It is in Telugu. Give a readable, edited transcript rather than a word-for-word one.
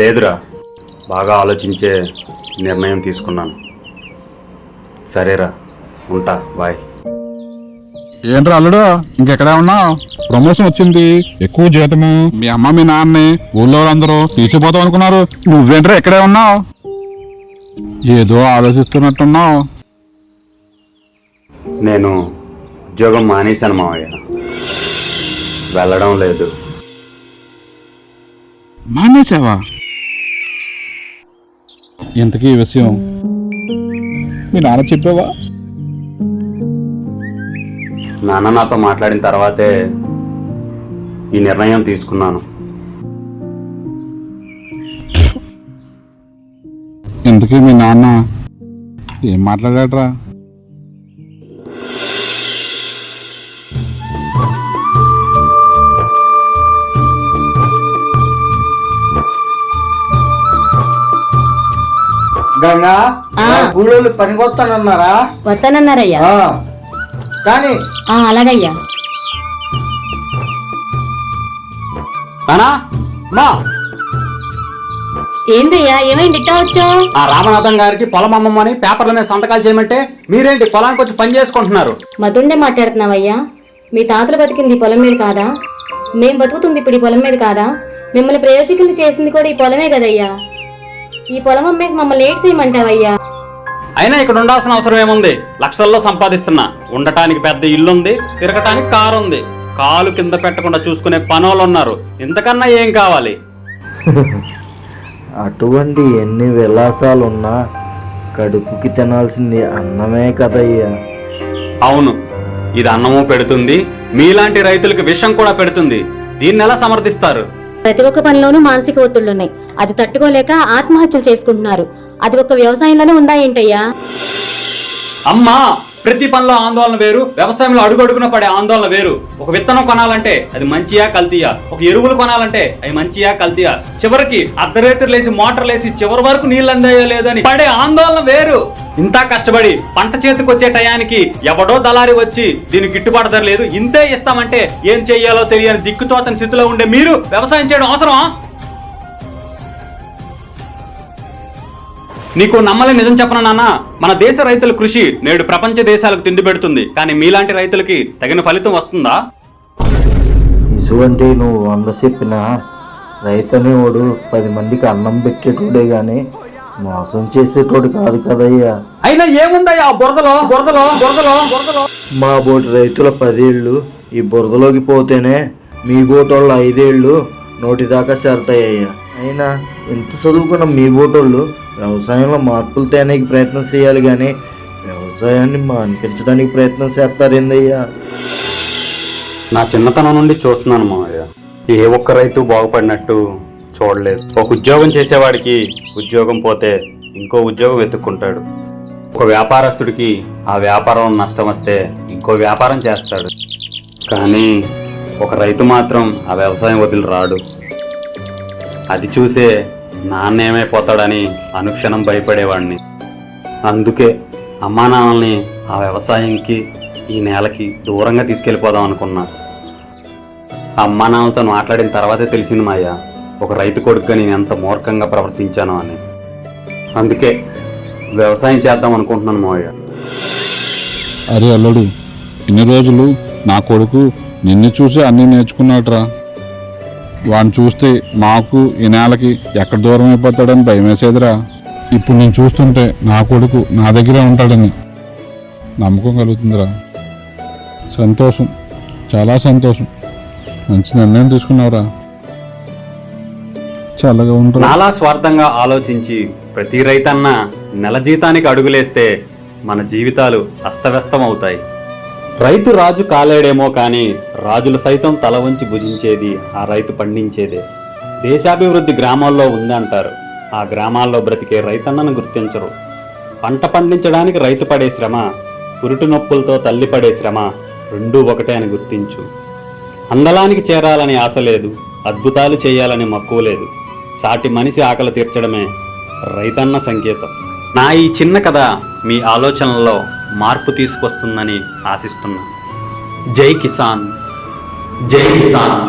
లేదురా, బాగా ఆలోచించే నిర్ణయం తీసుకున్నాను. సరేరా, ఉంటా, బాయ్. ఏంట్రా అల్లుడు, ఇంకెక్కడే ఉన్నావు? ప్రమోషన్ వచ్చింది, ఎక్కువ జీతము, మీ అమ్మ మీ నాన్నని ఊళ్ళో వాళ్ళందరూ తీసిపోతాం అనుకున్నారు. నువ్వేంట్రా ఎక్కడే ఉన్నావు? ఏదో ఆలోచిస్తున్నట్టున్నావు. నేను ఉద్యోగం మానేశాను మావయ్య, వెళ్ళడం లేదు. మానేశావా? ఇంతకీ ఈ విషయం మీ నాన్న చెప్పావా? నాన్న నాతో మాట్లాడిన తర్వాతే ఈ నిర్ణయం తీసుకున్నాను. ఇంతకీ మీ నాన్న ఏం మాట్లాడాడ్రా? గంగా, కూలోళ్ళు పనికి వస్తానన్నారా? వస్తానన్నారయ్యా. కానీ అలాగయ్యా. ఏందయ్యా, ఏమైంది ఇట్టా వచ్చావు? ఆ రామనాథం గారికి పొలం అమ్మమ్మని పేపర్ల మీద సంతకాలు చేయమంటే మీరేంటి పొలానికి వచ్చి పని చేసుకుంటున్నారు? మతుండే మాట్లాడుతున్నావయ్యా. మీ తాతలు బతికింది ఈ పొలం మీద కాదా? మేం బతుకుతుంది ఇప్పుడు ఈ పొలం మీద కాదా? మిమ్మల్ని ప్రయోజకులు చేసింది కూడా ఈ పొలమే కదయ్యా. ఈ పొలం అమ్మేసి మమ్మల్ని లేట్ చేయమంటావయ్యా? అయినా ఇక్కడ ఉండాల్సిన అవసరం ఏముంది? లక్షల్లో సంపాదిస్తున్నా, ఉండటానికి పెద్ద ఇల్లుంది, తిరగటానికి కారు ఉంది, కాలు కింద పెట్టకుండా చూసుకునే పనోళ్ళు ఉన్నారు. ఇంతకన్నా ఏం కావాలి? అటువంటి ఎన్ని విలాసాలున్నా కడుపుకి తినాల్సింది అన్నమే కదయ్యా. అవును, ఇది అన్నము పెడుతుంది, మీలాంటి రైతులకు విషం కూడా పెడుతుంది. దీన్ని ఎలా సమర్థిస్తారు? ప్రతి ఒక్క పనిలోనూ మానసిక ఒత్తిళ్లున్నాయి. అది తట్టుకోలేక ఆత్మహత్యలు చేసుకుంటున్నారు. అది ఒక్క వ్యవసాయంలోనే ఉందా ఏంటయ్యా? అమ్మా, ప్రతి పనిలో ఆందోళన వేరు, వ్యవసాయంలో అడుగడుగున పడే ఆందోళన వేరు. ఒక విత్తనం కొనాలంటే అది మంచియా కల్తీయా, ఒక ఎరువులు కొనాలంటే అవి మంచియా కల్తీయా, చివరికి అర్ధరేతులు లేసి మోటార్లు వేసి చివరి వరకు నీళ్ళు అందాయో లేదని పడే ఆందోళన వేరు. ఇంత కష్టపడి పంట చేతికి వచ్చే టయానికి ఎవడో దళారి వచ్చి దీనికి గిట్టుబాటు ధర లేదు, ఇంతే ఇస్తామంటే ఏం చెయ్యాలో తెలియని దిక్కుతోతని స్థితిలో ఉండే మీరు వ్యవసాయం చేయడం అవసరమా? నీకు నమ్మలే నిజం చెప్పనా నాన్న, మన దేశ రైతుల కృషి నేడు ప్రపంచ దేశాలకు తిండి పెడుతుంది. కానీ మీలాంటి రైతులకి తగిన ఫలితం వస్తుందా? ఇసువంటే నువ్వు 100 చెప్పినా రైతనేవాడు 10 మందికి అన్నం పెట్టేటోడే గాని మోసం చేసేటోడు కాదు కదయ్యా. అయినా ఏముందయ్యా బురదలో బురదలో బురదలో బురదలో? మా బోటి రైతుల 10 ఏళ్ళు ఈ బురదలోకి పోతేనే మీ బోటోళ్ళు 5 ఏళ్ళు నోటిదాకా చేరతాయ్యా. అయినా ఎంత చదువుకున్న మీ బోటోళ్ళు వ్యవసాయంలో మార్పులు తేడానికి ప్రయత్నం చేయాలి కానీ వ్యవసాయాన్ని మాన్పించడానికి ప్రయత్నం చేస్తారేందయ్యా? నా చిన్నతనం నుండి చూస్తున్నాను మావయ్య, ఏ ఒక్క రైతు బాగుపడినట్టు చూడలేదు. ఒక ఉద్యోగం చేసేవాడికి ఉద్యోగం పోతే ఇంకో ఉద్యోగం వెతుక్కుంటాడు. ఒక వ్యాపారస్తుడికి ఆ వ్యాపారం నష్టం వస్తే ఇంకో వ్యాపారం చేస్తాడు. కానీ ఒక రైతు మాత్రం ఆ వ్యవసాయం వదిలి రాడు. అది చూసే నాన్న ఏమైపోతాడని అనుక్షణం భయపడేవాడిని. అందుకే అమ్మా నాన్నల్ని ఆ వ్యవసాయంకి ఈ నేలకి దూరంగా తీసుకెళ్ళిపోదాం అనుకున్నా. అమ్మా నాన్నలతో మాట్లాడిన తర్వాతే తెలిసింది మాయ, ఒక రైతు కొడుకుగా నేను ఎంత మూర్ఖంగా ప్రవర్తించాను అని. అందుకే వ్యవసాయం చేద్దాం అనుకుంటున్నాను మావయ్య. అరే అల్లుడు, ఇన్ని రోజులు నా కొడుకు నిన్ను చూసి అన్నీ నేర్చుకున్నాడురా. వాడిని చూస్తే మాకు ఈ నేలకి ఎక్కడ దూరం అయిపోతాడని భయం వేసేదిరా. ఇప్పుడు నేను చూస్తుంటే నా కొడుకు నా దగ్గరే ఉంటాడని నమ్మకం కలుగుతుందిరా. సంతోషం, చాలా సంతోషం. మంచి నిర్ణయం తీసుకున్నావురా. చల్లగా ఉంటాడు. చాలా స్వార్థంగా ఆలోచించి ప్రతి రైతన్న నెల జీతానికి అడుగులేస్తే మన జీవితాలు అస్తవ్యస్తం అవుతాయి. రైతు రాజు కాలేడేమో కానీ రాజులు సైతం తల వంచి భుజించేది ఆ రైతు పండించేదే. దేశాభివృద్ధి గ్రామాల్లో ఉందంటారు, ఆ గ్రామాల్లో బ్రతికే రైతన్నను గుర్తించరు. పంట పండించడానికి రైతు పడే శ్రమ, పురుటు నొప్పులతో తల్లి పడే శ్రమ రెండూ ఒకటే అని గుర్తించు. అందలానికి చేరాలని ఆశ లేదు, అద్భుతాలు చేయాలని మక్కువ లేదు. సాటి మనిషి ఆకలి తీర్చడమే రైతన్న సంకేతం. నా ఈ చిన్న కథ మీ ఆలోచనల్లో మార్పు తీసుకొస్తుందని ఆశిస్తున్నా. జై కిసాన్, జై కిసాన్.